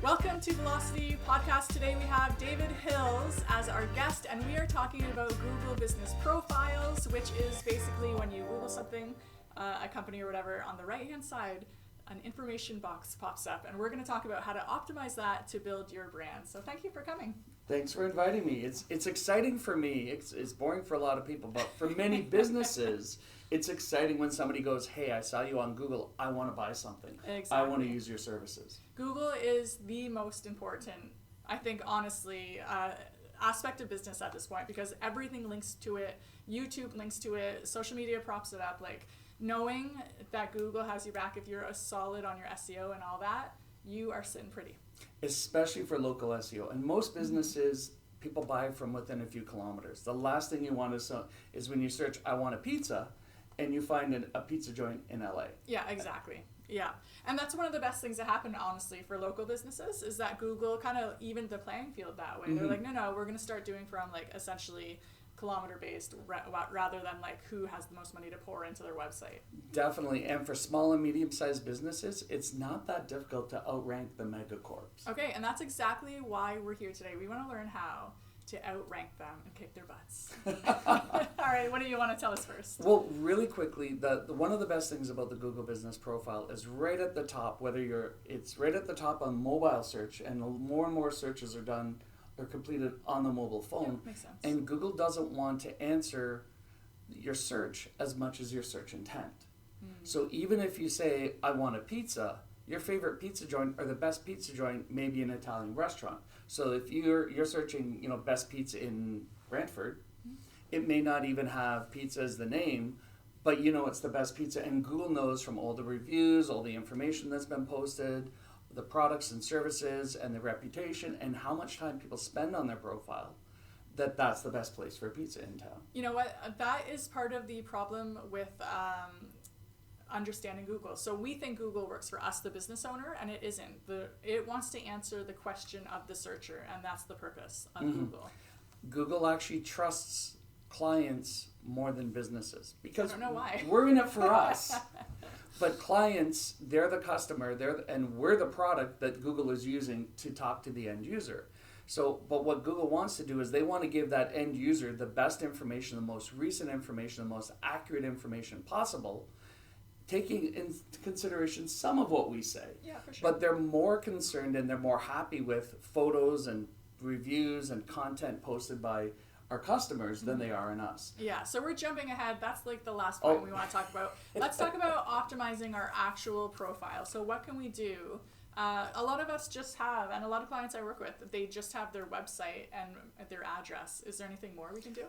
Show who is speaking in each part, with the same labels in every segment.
Speaker 1: Welcome to Velocity Podcast. Today we have David Hills as our guest, and we are talking about Google Business Profiles, which is basically when you Google something, a company or whatever, on the right-hand side, an information box pops up, and we're going to talk about how to optimize that to build your brand. So thank you for coming.
Speaker 2: Thanks for inviting me. It's exciting for me. It's boring for a lot of people, but for many businesses, it's exciting when somebody goes, hey, I saw you on Google. I want to buy something.
Speaker 1: Exactly.
Speaker 2: I want to use your services.
Speaker 1: Google is the most important, I think, honestly, aspect of business at this point, because everything links to it. YouTube links to it. Social media props it up. Like, knowing that Google has your back if you're a solid on your SEO and all that, you are sitting pretty. Especially
Speaker 2: for local SEO. And most businesses, people buy from within a few kilometers. The last thing you want is when you search, I want a pizza, and you find a pizza joint in LA.
Speaker 1: Yeah, exactly. Yeah. And that's one of the best things that happen, honestly, for local businesses, is that Google kind of evened the playing field that way. Mm-hmm. They're like, no, we're going to start doing from, like, essentially kilometer-based rather than, like, who has the most money to pour into their website.
Speaker 2: Definitely. And for small and medium-sized businesses, it's not that difficult to outrank the megacorps.
Speaker 1: Okay, and that's exactly why we're here today. We want to learn how to outrank them and kick their butts. All right, what do you want to tell us first?
Speaker 2: Well, really quickly, the one of the best things about the Google Business Profile is right at the top, it's right at the top on mobile search, and more searches are completed on the mobile phone.
Speaker 1: Yeah, makes sense.
Speaker 2: And Google doesn't want to answer your search as much as your search intent. So even if you say, I want a pizza, your favorite pizza joint or the best pizza joint may be an Italian restaurant. So if you're searching, best pizza in Brantford, it may not even have pizza as the name, but it's the best pizza. And Google knows from all the reviews, all the information that's been posted, the products and services and the reputation and how much time people spend on their profile, that's the best place for a pizza in town.
Speaker 1: You know what? That is part of the problem with understanding Google. So we think Google works for us, the business owner, and it isn't. It wants to answer the question of the searcher, and that's the purpose of Google.
Speaker 2: Google actually trusts clients more than businesses because
Speaker 1: I don't know why.
Speaker 2: We're in it for us. But clients, they're the customer, and we're the product that Google is using to talk to the end user. But what Google wants to do is they want to give that end user the best information, the most recent information, the most accurate information possible, taking into consideration some of what we say.
Speaker 1: Yeah, for sure.
Speaker 2: But they're more concerned and they're more happy with photos and reviews and content posted by our customers than they are in us.
Speaker 1: Yeah, so we're jumping ahead. That's like the last point we want to talk about. Let's talk about optimizing our actual profile. So what can we do? A lot of us just have, and a lot of clients I work with, they just have their website and their address. Is there anything more we can do?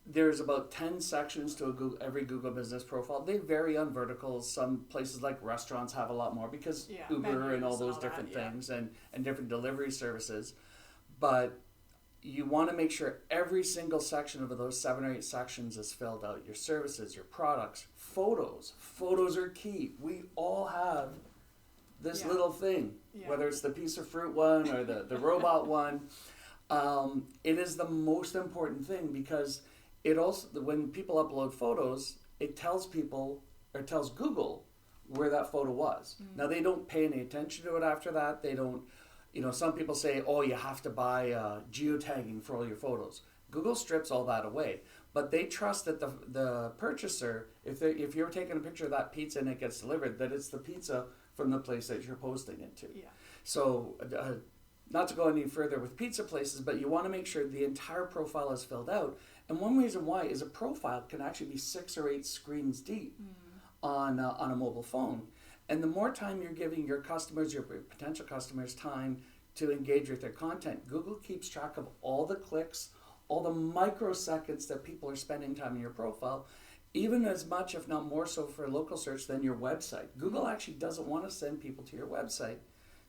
Speaker 2: There's about 10 sections to every Google Business Profile. They vary on verticals. Some places like restaurants have a lot more because Uber and all those different things and different delivery services. But you want to make sure every single section of those 7 or 8 sections is filled out. Your services, your products, photos. Photos are key. We all have this little thing, whether it's the piece of fruit one or the robot one. It is the most important thing because it also, when people upload photos, it tells people or tells Google where that photo was. Now, they don't pay any attention to it after that. They don't. Some people say, you have to buy geotagging for all your photos. Google strips all that away. But they trust that the purchaser, if you're taking a picture of that pizza and it gets delivered, that it's the pizza from the place that you're posting it to.
Speaker 1: Yeah.
Speaker 2: So not to go any further with pizza places, but you want to make sure the entire profile is filled out. And one reason why is a profile can actually be 6 or 8 screens deep on a mobile phone. And the more time you're giving your customers, your potential customers, time to engage with their content, Google keeps track of all the clicks, all the microseconds that people are spending time in your profile, even as much, if not more so for local search than your website. Google actually doesn't want to send people to your website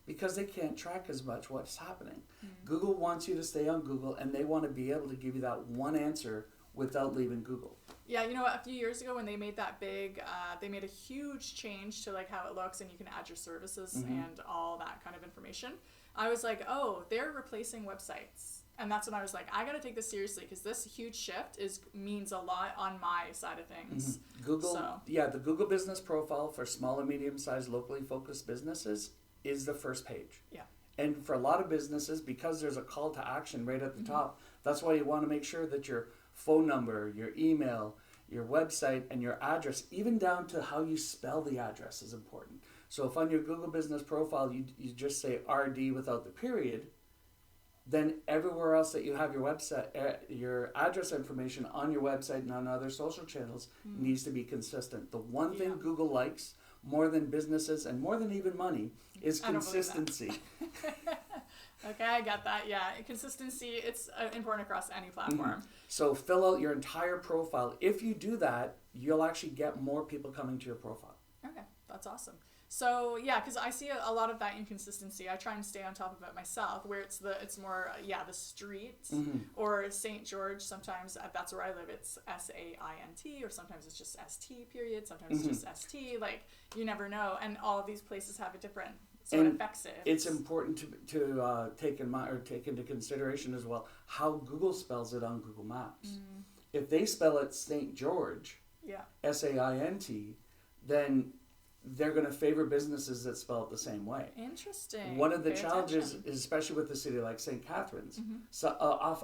Speaker 2: because they can't track as much what's happening. Google wants you to stay on Google, and they want to be able to give you that one answer without leaving Google.
Speaker 1: Yeah, a few years ago when they made that big, they made a huge change to like how it looks, and you can add your services and all that kind of information. I was like, they're replacing websites. And that's when I was like, I got to take this seriously because this huge shift means a lot on my side of things.
Speaker 2: The Google Business Profile for small and medium-sized locally focused businesses is the first page.
Speaker 1: Yeah.
Speaker 2: And for a lot of businesses, because there's a call to action right at the top, that's why you want to make sure that your phone number, your email, your website, and your address, even down to how you spell the address, is important. So if on your Google Business Profile you just say RD without the period, then everywhere else that you have your website, your address information on your website and on other social channels needs to be consistent. The one thing Google likes more than businesses and more than even money is consistency.
Speaker 1: Okay, I got that. Yeah, consistency, it's important across any platform.
Speaker 2: So fill out your entire profile. If you do that, you'll actually get more people coming to your profile.
Speaker 1: Okay, that's awesome. So yeah, because I see a lot of that inconsistency. I try and stay on top of it myself, where it's more the street or St. George. Sometimes that's where I live. It's SAINT, or sometimes it's just ST period. Sometimes it's just ST. Like, you never know, and all of these places have a different. So it affects it.
Speaker 2: It's important to take into consideration as well how Google spells it on Google Maps. If they spell it St. George, SAINT, then they're going to favor businesses that spell it the same way.
Speaker 1: Interesting.
Speaker 2: One of the challenges is, especially with a city like St. Catharines, so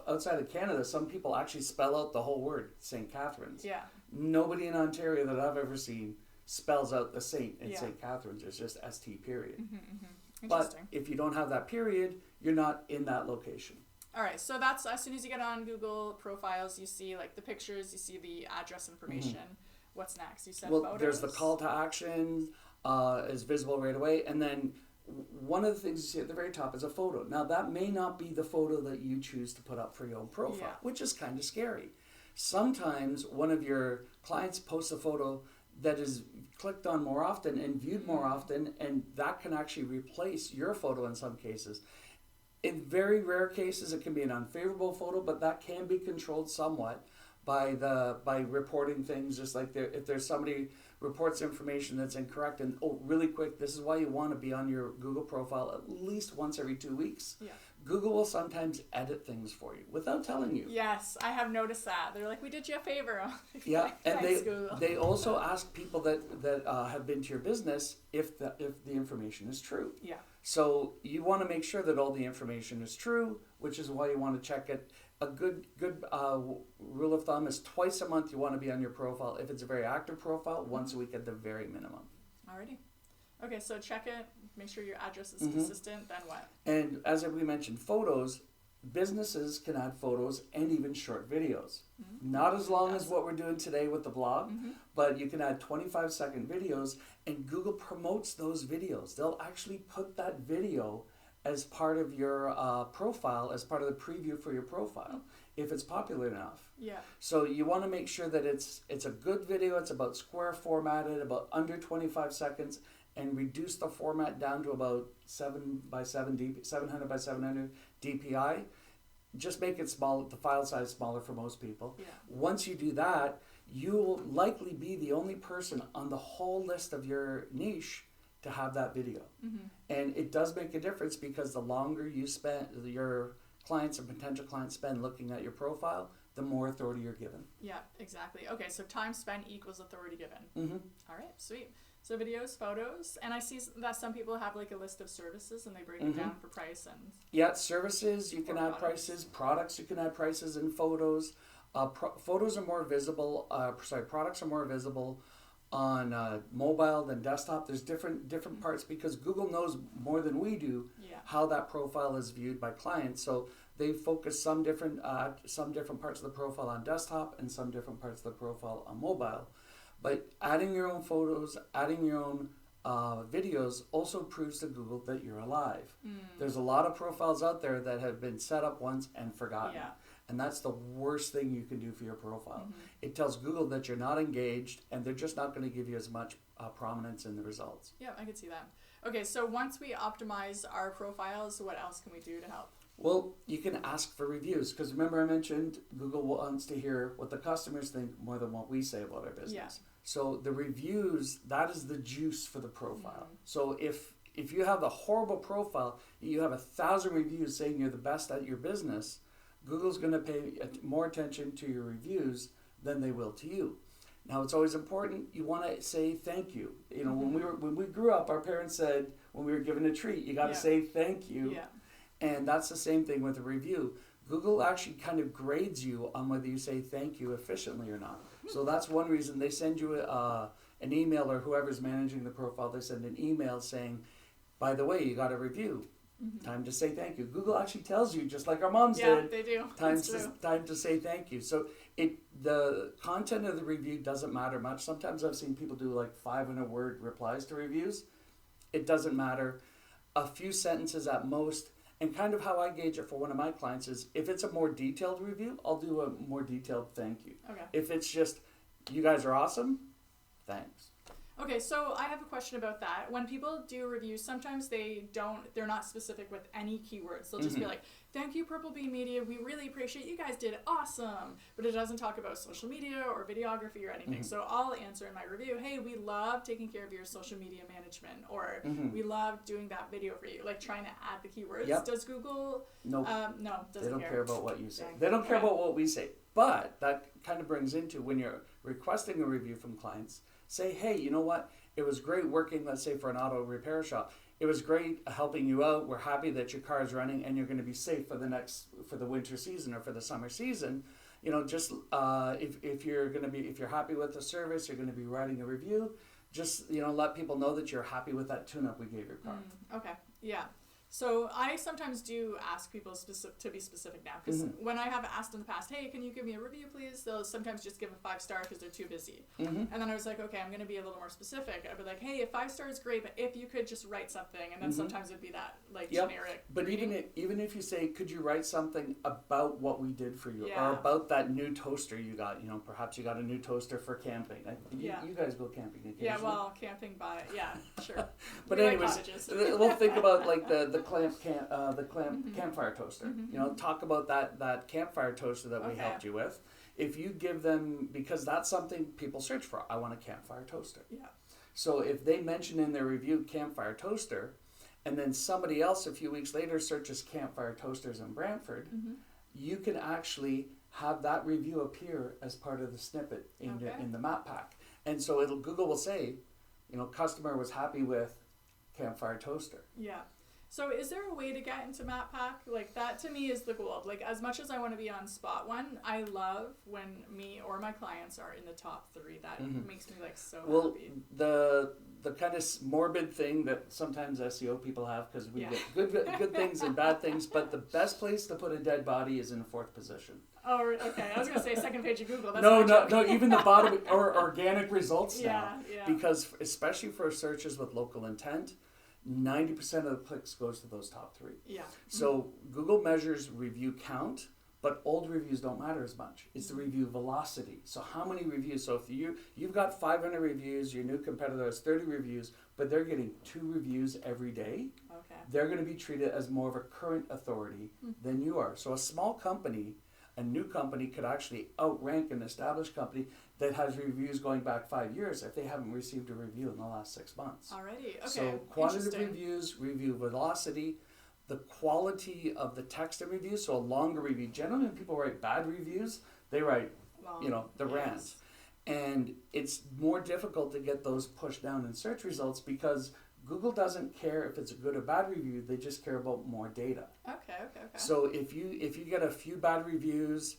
Speaker 2: outside of Canada, some people actually spell out the whole word, St. Catharines.
Speaker 1: Yeah.
Speaker 2: Nobody in Ontario that I've ever seen spells out the Saint in St. Catharines. It's just ST period. But if you don't have that period, you're not in that location.
Speaker 1: All right, so that's as soon as you get on Google Profiles, you see like the pictures, you see the address information. What's next? You said photos?
Speaker 2: There's the call to action is visible right away. And then one of the things you see at the very top is a photo. Now, that may not be the photo that you choose to put up for your own profile, which is kind of scary. Sometimes one of your clients posts a photo that is clicked on more often and viewed more often, and that can actually replace your photo in some cases. In very rare cases, it can be an unfavorable photo, but that can be controlled somewhat by reporting things. Just like if there's somebody reports information that's incorrect, and really quick, this is why you want to be on your Google profile at least once every 2 weeks. Google will sometimes edit things for you without telling you.
Speaker 1: Yes, I have noticed that. They're like, we did you a favor.
Speaker 2: And they also ask people that have been to your business if the information is true.
Speaker 1: Yeah.
Speaker 2: So you want to make sure that all the information is true, which is why you want to check it. A good rule of thumb is twice a month you want to be on your profile. If it's a very active profile, once a week at the very minimum. Alrighty.
Speaker 1: Okay, so check it, make sure your address is consistent, then what?
Speaker 2: And as we mentioned, photos, businesses can add photos and even short videos. Not as long as what we're doing today with the blog, but you can add 25-second videos, and Google promotes those videos. They'll actually put that video as part of your profile, as part of the preview for your profile, if it's popular enough.
Speaker 1: Yeah.
Speaker 2: So you want to make sure that it's a good video, it's about square formatted, about under 25 seconds, and reduce the format down to about 700 by 700 DPI. Just make it small, the file size smaller for most people.
Speaker 1: Yeah.
Speaker 2: Once you do that, you'll likely be the only person on the whole list of your niche to have that video. And it does make a difference, because the longer you spend, your clients and potential clients spend looking at your profile, the more authority you're given.
Speaker 1: Yeah, exactly. Okay, so time spent equals authority given. All right, sweet. So videos, photos, and I see that some people have like a list of services and they break it down for price and...
Speaker 2: Yeah, services, you can add prices. Products, you can add prices in photos. Photos are more visible, products are more visible on mobile than desktop. There's different parts, because Google knows more than we do how that profile is viewed by clients. So they focus some different parts of the profile on desktop and some different parts of the profile on mobile. But adding your own photos, adding your own videos also proves to Google that you're alive. There's a lot of profiles out there that have been set up once and forgotten.
Speaker 1: Yeah.
Speaker 2: And that's the worst thing you can do for your profile. It tells Google that you're not engaged, and they're just not going to give you as much prominence in the results.
Speaker 1: Yeah, I can see that. Okay, so once we optimize our profiles, what else can we do to help?
Speaker 2: Well, you can ask for reviews, because remember I mentioned Google wants to hear what the customers think more than what we say about our business.
Speaker 1: Yeah.
Speaker 2: So the reviews, that is the juice for the profile. So if you have a horrible profile, you have 1,000 reviews saying you're the best at your business, Google's going to pay more attention to your reviews than they will to you. Now, it's always important, you want to say thank you. You know, when we grew up, our parents said, when we were given a treat. You got to say thank you.
Speaker 1: Yeah.
Speaker 2: And that's the same thing with a review. Google actually kind of grades you on whether you say thank you efficiently or not. So that's one reason they send you an email, or whoever's managing the profile, they send an email saying, by the way, you got a review. Time to say thank you. Google actually tells you, just like our moms did.
Speaker 1: Yeah, they do.
Speaker 2: Time to say thank you. So the content of the review doesn't matter much. Sometimes I've seen people do like 500-word replies to reviews. It doesn't matter. A few sentences at most. And kind of how I gauge it for one of my clients is, if it's a more detailed review, I'll do a more detailed thank you.
Speaker 1: Okay.
Speaker 2: If it's just, you guys are awesome, thanks.
Speaker 1: Okay, so I have a question about that. When people do reviews, sometimes they're not specific with any keywords. They'll just be like, thank you, Purple Bee Media. We really appreciate you guys did it awesome. But it doesn't talk about social media or videography or anything. So I'll answer in my review, hey, we love taking care of your social media management, or we love doing that video for you, like trying to add the keywords. Yep. Does Google?
Speaker 2: Nope.
Speaker 1: No, doesn't care.
Speaker 2: They don't care about what you say. They don't care about what we say. But that kind of brings into, when you're requesting a review from clients, say, hey, you know what? It was great working, let's say, for an auto repair shop. It was great helping you out. We're happy that your car is running and you're going to be safe for the winter season or for the summer season. You know, just if you're happy with the service, you're going to be writing a review. Just, you know, let people know that you're happy with that tune-up we gave your car.
Speaker 1: Okay. Yeah. So I sometimes do ask people to be specific now, because when I have asked in the past, hey, can you give me a review, please? They'll sometimes just give a 5-star because they're too busy. And then I was like, okay, I'm going to be a little more specific. I'd be like, hey, a 5-star is great, but if you could just write something, and then sometimes it'd be that like generic.
Speaker 2: But even if you say, could you write something about what we did for you, or about that new toaster you got? You know, perhaps you got a new toaster for camping. You guys go camping occasionally.
Speaker 1: Yeah, well, camping sure.
Speaker 2: But anyways, we'll think about like the campfire toaster. You know, talk about that campfire toaster that we helped you with. If you give them, because that's something people search for, I want a campfire toaster. Yeah. So if they mention in their review campfire toaster, and then somebody else a few weeks later searches campfire toasters in Brantford, you can actually have that review appear as part of the snippet in the map pack. And so Google will say, you know, customer was happy with campfire toaster.
Speaker 1: Yeah. So is there a way to get into map pack? Like, that to me is the goal. Like, as much as I want to be on spot one, I love when me or my clients are in the top 3. That makes me like so happy. The kind of morbid thing that sometimes SEO people have, because we get good things and bad things, but the best place to put a dead body is in 4th position. Oh, okay. I was going to say second page of Google. That's
Speaker 2: no, even the bottom or organic results now. Because especially for searches with local intent, 90% of the clicks goes to those top 3. Yeah. So Google measures review count, but old reviews don't matter as much. It's the review velocity. So how many reviews? So if you've got 500 reviews, your new competitor has 30 reviews, but they're getting 2 reviews every day, they're going to be treated as more of a current authority than you are. So a small company, a new company, could actually outrank an established company that has reviews going back 5 years if they haven't received a review in the last 6 months.
Speaker 1: Alrighty, okay.
Speaker 2: So quantity reviews, review velocity, the quality of the text of reviews. So a longer review. Generally, when people write bad reviews, they write, the rants. And it's more difficult to get those pushed down in search results because Google doesn't care if it's a good or bad review. They just care about more data. Okay. So if you get a few bad reviews,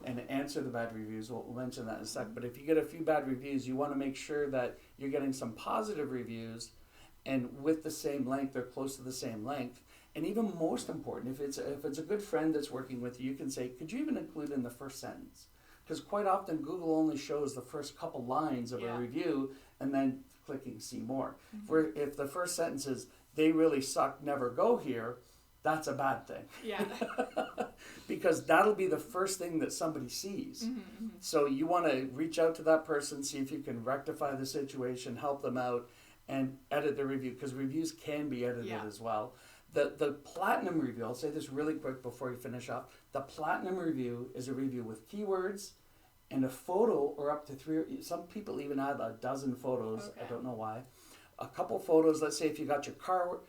Speaker 2: and answer the bad reviews, we'll mention that in a sec, but if you get a few bad reviews, you want to make sure that you're getting some positive reviews, and with the same length or close to the same length. And even most important, if it's a good friend that's working with you, you can say, could you even include in the first sentence? Because quite often Google only shows the first couple lines of a review and then clicking see more. If the first sentence is, they really suck, never go here, that's a bad thing. Yeah. Because that'll be the first thing that somebody sees. So you want to reach out to that person, see if you can rectify the situation, help them out, and edit the review, because reviews can be edited as well. The platinum review, I'll say this really quick before you finish off. The platinum review is a review with keywords and a photo, or up to 3. Some people even add a dozen photos. I don't know why. A couple photos. Let's say if you got your car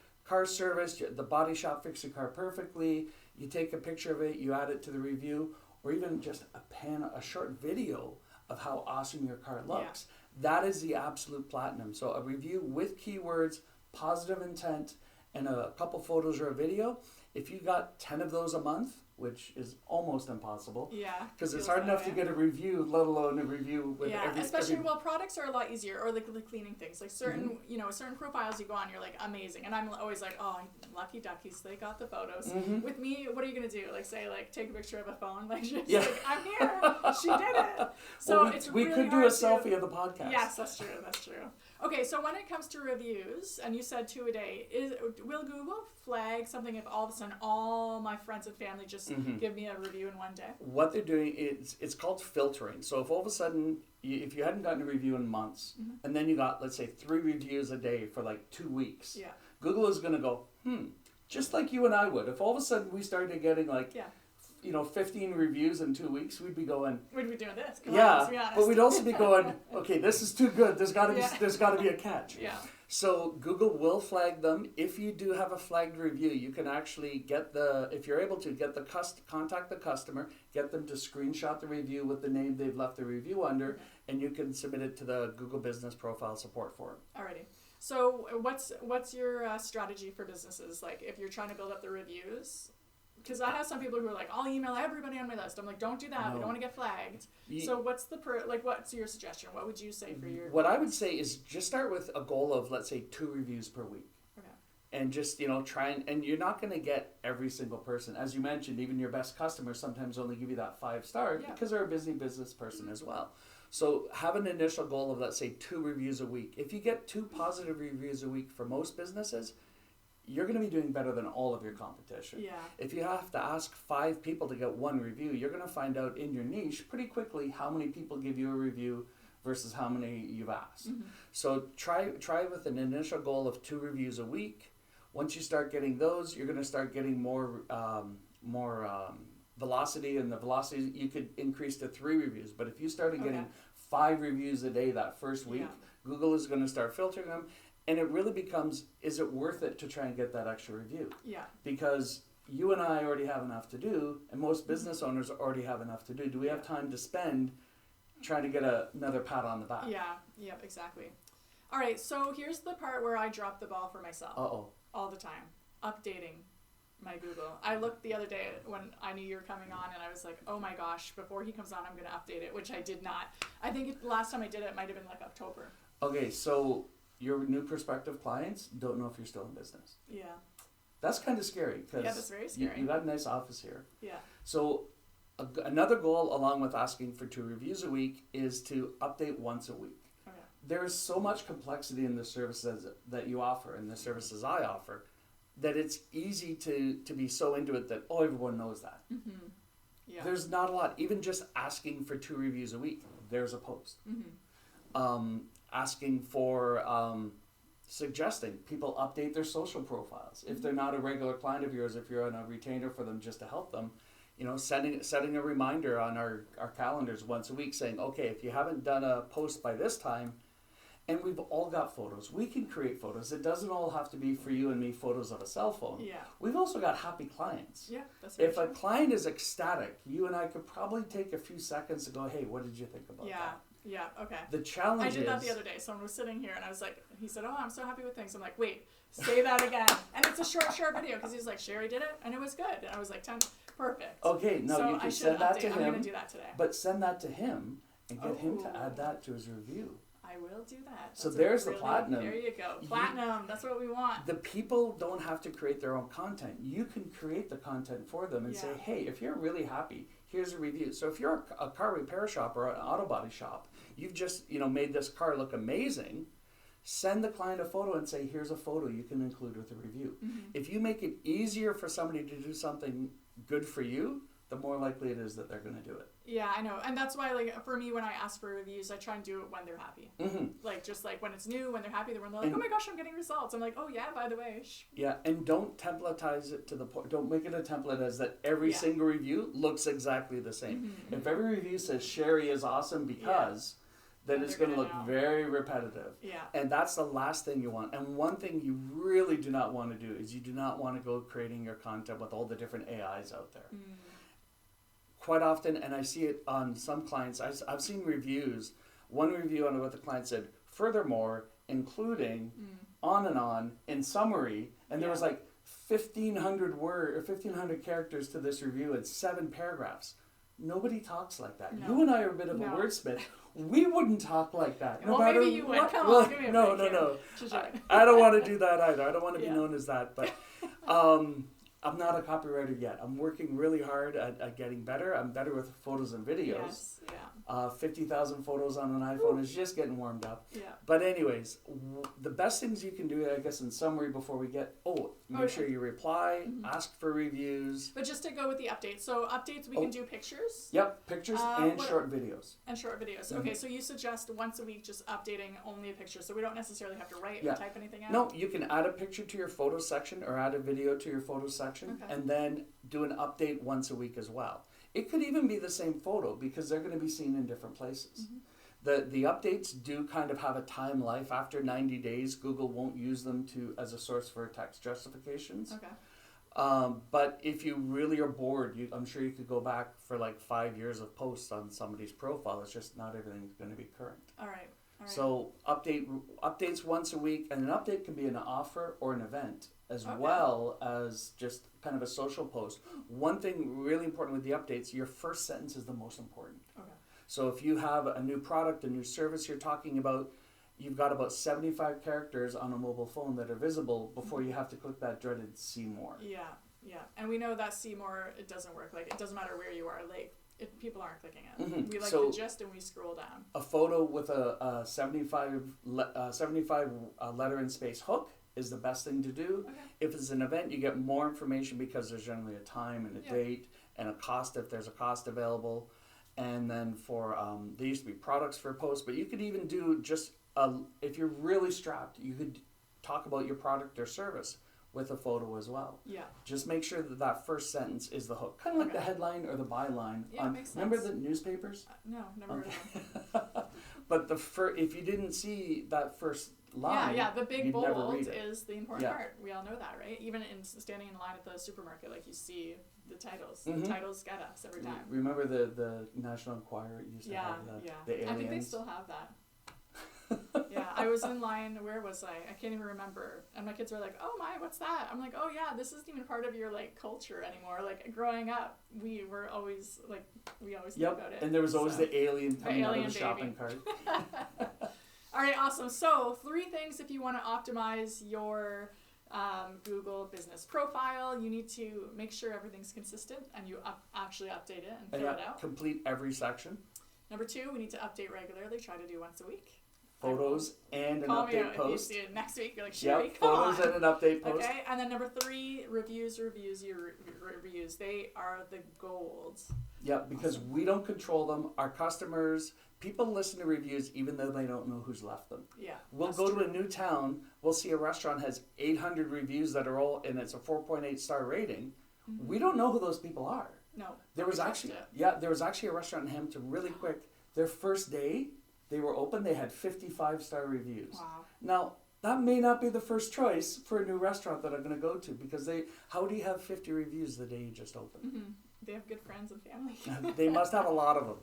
Speaker 2: serviced, the body shop fixed your car perfectly, you take a picture of it, you add it to the review, or even just a short video of how awesome your car looks. That is the absolute platinum. So a review with keywords positive intent and a couple photos or a video, if you got 10 of those a month, which is almost impossible.
Speaker 1: Yeah.
Speaker 2: Because it's hard enough to get a review, let alone a review with
Speaker 1: especially, well, products are a lot easier, or like the cleaning things. Like certain, certain profiles you go on, you're like, amazing. And I'm always like, oh, lucky duckies, they got the photos. With me, what are you going to do? Like say, like, take a picture of a phone? Like, just like, I'm here. She did it. So
Speaker 2: well,
Speaker 1: it's
Speaker 2: we
Speaker 1: really
Speaker 2: could do a selfie of the podcast.
Speaker 1: Yes, that's true. That's true. Okay, so when it comes to reviews, and you said 2 a day, will Google flag something if all of a sudden all my friends and family just give me a review in one day?
Speaker 2: What they're doing is, it's called filtering. So if all of a sudden, if you hadn't gotten a review in months, and then you got, let's say, 3 reviews a day for like 2 weeks, Google is going to go, just like you and I would. If all of a sudden we started getting like... 15 reviews in 2 weeks, we'd be going... We'd
Speaker 1: be doing this.
Speaker 2: But we'd also be going, okay, this is too good. There's got to be a catch.
Speaker 1: Yeah.
Speaker 2: So Google will flag them. If you do have a flagged review, you can actually if you're able to, contact the customer, get them to screenshot the review with the name they've left the review under, and you can submit it to the Google Business Profile support forum.
Speaker 1: Alrighty. So what's your strategy for businesses? Like if you're trying to build up the reviews... Because I have some people who are like, I'll email everybody on my list. I'm like, don't do that. No. We don't want to get flagged. So what's what's your suggestion? What would you say for your...
Speaker 2: What I would say is just start with a goal of, let's say, 2 reviews per week. Okay. And just, try and you're not going to get every single person. As you mentioned, even your best customers sometimes only give you that 5 stars because they're a busy business person as well. So have an initial goal of, let's say, 2 reviews a week. If you get 2 positive reviews a week for most businesses, you're going to be doing better than all of your competition. Yeah. If you have to ask 5 people to get 1 review, you're going to find out in your niche pretty quickly how many people give you a review versus how many you've asked. So try with an initial goal of 2 reviews a week. Once you start getting those, you're going to start getting more velocity, and the velocity you could increase to 3 reviews. But if you started getting 5 reviews a day that first week, Google is going to start filtering them. And it really becomes, is it worth it to try and get that extra review? Yeah. Because you and I already have enough to do, and most business owners already have enough to do. Do we have time to spend trying to get another pat on the back?
Speaker 1: Yeah, yep, exactly. All right, so here's the part where I drop the ball for myself. All the time. Updating my Google. I looked the other day when I knew you were coming on, and I was like, oh my gosh, before he comes on, I'm going to update it, which I did not. I think last time I did it might have been like October.
Speaker 2: Okay, so... your new prospective clients don't know if you're still in business. Yeah. That's kind of scary.
Speaker 1: That's very scary.
Speaker 2: You got a nice office here.
Speaker 1: Yeah.
Speaker 2: So another goal, along with asking for 2 reviews a week, is to update once a week. Okay. There's so much complexity in the services that you offer and the services I offer that it's easy to be so into it that, everyone knows that. Yeah. There's not a lot. Even just asking for 2 reviews a week, there's a post. Asking for, suggesting people update their social profiles. If they're not a regular client of yours, if you're on a retainer for them just to help them, setting a reminder on our calendars once a week saying, okay, if you haven't done a post by this time, and we've all got photos. We can create photos. It doesn't all have to be for you and me photos of a cell phone. Yeah. We've also got happy clients. Yeah, that's right. If a client is ecstatic, you and I could probably take a few seconds to go, hey, what did you think about that?
Speaker 1: Yeah, okay.
Speaker 2: The challenge is...
Speaker 1: I did that the other day. Someone was sitting here and I was like, he said, I'm so happy with things. I'm like, wait, say that again. And it's a short video because he was like, Sherry did it and it was good. And I was like, perfect.
Speaker 2: Okay, no, so you can send that to him.
Speaker 1: I'm going to do that today.
Speaker 2: But send that to him and get him to add that to his review.
Speaker 1: I will do that.
Speaker 2: So there's the platinum.
Speaker 1: There you go. Platinum. That's what we want.
Speaker 2: The people don't have to create their own content. You can create the content for them and say, hey, if you're really happy, here's a review. So if you're a car repair shop or an auto body shop, you've just made this car look amazing, send the client a photo and say, here's a photo you can include with a review. If you make it easier for somebody to do something good for you, the more likely it is that they're going to do it.
Speaker 1: Yeah, I know. And that's why, for me, when I ask for reviews, I try and do it when they're happy. Just when it's new, when they're happy, when they're like, oh my gosh, I'm getting results. I'm like, oh yeah, by the way.
Speaker 2: Yeah, and don't templatize it to the point. Don't make it a template as that every single review looks exactly the same. If every review says Sherry is awesome because... then it's going to look very repetitive. Yeah. And that's the last thing you want. And one thing you really do not want to do is you do not want to go creating your content with all the different AIs out there. Quite often, and I see it on some clients, I've seen reviews. One review on what the client said, furthermore, including on in summary, and there was like 1,500 word or 1,500 characters to this review and 7 paragraphs. Nobody talks like that. No. You and I are a bit of a wordsmith. We wouldn't talk like that. No matter
Speaker 1: maybe you would. Come
Speaker 2: on,
Speaker 1: give me a
Speaker 2: no. I don't want to do that either. I don't want to be known as that. But I'm not a copywriter yet. I'm working really hard at getting better. I'm better with photos and videos.
Speaker 1: Yes,
Speaker 2: 50,000 photos on an iPhone is just getting warmed up.
Speaker 1: Yeah.
Speaker 2: But anyways, the best things you can do, I guess, in summary before we get, make sure you reply, ask for reviews.
Speaker 1: But just to go with the updates. So updates, we can do pictures.
Speaker 2: Yep, pictures and short videos.
Speaker 1: And short videos. Okay, so you suggest once a week just updating only a picture. So we don't necessarily have to write or type anything out?
Speaker 2: No, you can add a picture to your photo section or add a video to your photo section and then do an update once a week as well. It could even be the same photo because they're going to be seen in different places. The updates do kind of have a time life. After 90 days, Google won't use them as a source for text justifications.
Speaker 1: Okay.
Speaker 2: But if you really are bored, I'm sure you could go back for like 5 years of posts on somebody's profile. It's just not everything's going to be current.
Speaker 1: All right.
Speaker 2: So updates once a week, and an update can be an offer or an event as well as just kind of a social post. One thing really important with the updates, your first sentence is the most important.
Speaker 1: Okay.
Speaker 2: So if you have a new product, a new service you're talking about, you've got about 75 characters on a mobile phone that are visible before you have to click that dreaded see more.
Speaker 1: Yeah. And we know that see more, it doesn't work. Like, it doesn't matter where you are. Like, people aren't clicking it. We like the gist and we scroll down.
Speaker 2: A photo with a 75 letter and space hook is the best thing to do.
Speaker 1: Okay.
Speaker 2: If it's an event, you get more information because there's generally a time and a date and a cost if there's a cost available. And then for, there used to be products for posts, but you could even do just, if you're really strapped, you could talk about your product or service with a photo as well.
Speaker 1: Yeah.
Speaker 2: Just make sure that first sentence is the hook. Kind of like the headline or the byline.
Speaker 1: Yeah, makes sense.
Speaker 2: Remember the newspapers?
Speaker 1: No, never heard of them.
Speaker 2: But if you didn't see that first line,
Speaker 1: the big bold is the important
Speaker 2: Yeah.
Speaker 1: part. We all know that, right? Even in standing in line at the supermarket, like you see the titles. The titles get us every time.
Speaker 2: Remember the National Enquirer used to have the aliens?
Speaker 1: I think they still have that. Yeah, I was in line, where was I? I can't even remember. And my kids were like, oh my, what's that? I'm like, oh yeah, this isn't even part of your like culture anymore. Like growing up, we were always like, we always think about it.
Speaker 2: And there was always the alien coming out of the
Speaker 1: baby.
Speaker 2: shopping cart.
Speaker 1: All right, awesome. So 3 things if you want to optimize your Google business profile. You need to make sure everything's consistent and you actually update it and fill it out.
Speaker 2: Complete every section.
Speaker 1: Number 2, we need to update regularly. Try to do once a week.
Speaker 2: Photos and an update post.
Speaker 1: If you see it next week, you're like, Sherry,
Speaker 2: photos and an update post.
Speaker 1: Okay, and then number 3, reviews. Your reviews. They are the gold.
Speaker 2: Yeah, because we don't control them. Our customers, people listen to reviews even though they don't know who's left them.
Speaker 1: Yeah.
Speaker 2: We'll go to a new town, we'll see a restaurant has 800 reviews that are all, and it's a 4.8 star rating. We don't know who those people are.
Speaker 1: No.
Speaker 2: There was actually a restaurant in Hampton, really quick. Their first day, they were open, they had 55-star reviews.
Speaker 1: Wow.
Speaker 2: Now, that may not be the first choice for a new restaurant that I'm going to go to because how do you have 50 reviews the day you just opened?
Speaker 1: They have good friends and family.
Speaker 2: They must have a lot of them.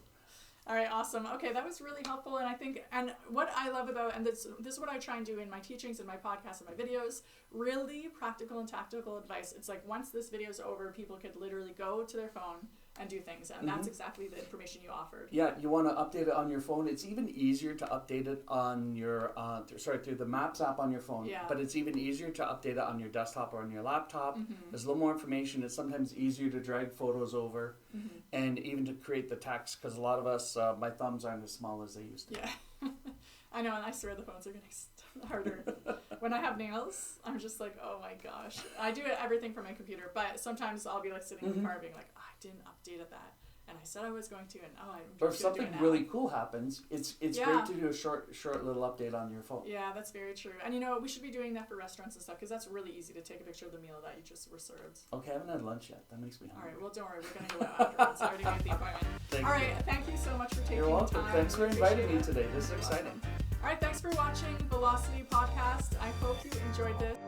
Speaker 1: All right, awesome. Okay, that was really helpful, and what I love about, and this is what I try and do in my teachings and my podcasts and my videos, really practical and tactical advice. It's like once this video is over, people could literally go to their phone and do things, and that's exactly the information you offered.
Speaker 2: Yeah, you want to update it on your phone. It's even easier to update it on your, through the Maps app on your phone.
Speaker 1: Yeah.
Speaker 2: But it's even easier to update it on your desktop or on your laptop. There's a little more information. It's sometimes easier to drag photos over and even to create the text because a lot of us, my thumbs aren't as small as they used to.
Speaker 1: Yeah. I know, and I swear the phones are getting harder. When I have nails, I'm just like, oh my gosh. I do everything from my computer, but sometimes I'll be like sitting in the car being like, I didn't update that. And I said I was going to, and I'm
Speaker 2: Or if something really cool happens, it's great to do a short little update on your phone.
Speaker 1: Yeah, that's very true. And we should be doing that for restaurants and stuff because that's really easy to take a picture of the meal that you just were served.
Speaker 2: Okay, I haven't had lunch yet. That makes me hungry.
Speaker 1: All right, well, don't worry. We're going to go out afterwards. I already made the appointment. All right, thank you so much for taking the time.
Speaker 2: You're welcome. Thanks for inviting me today. This is exciting.
Speaker 1: All right, thanks for watching Velocity Podcast. I hope you enjoyed this.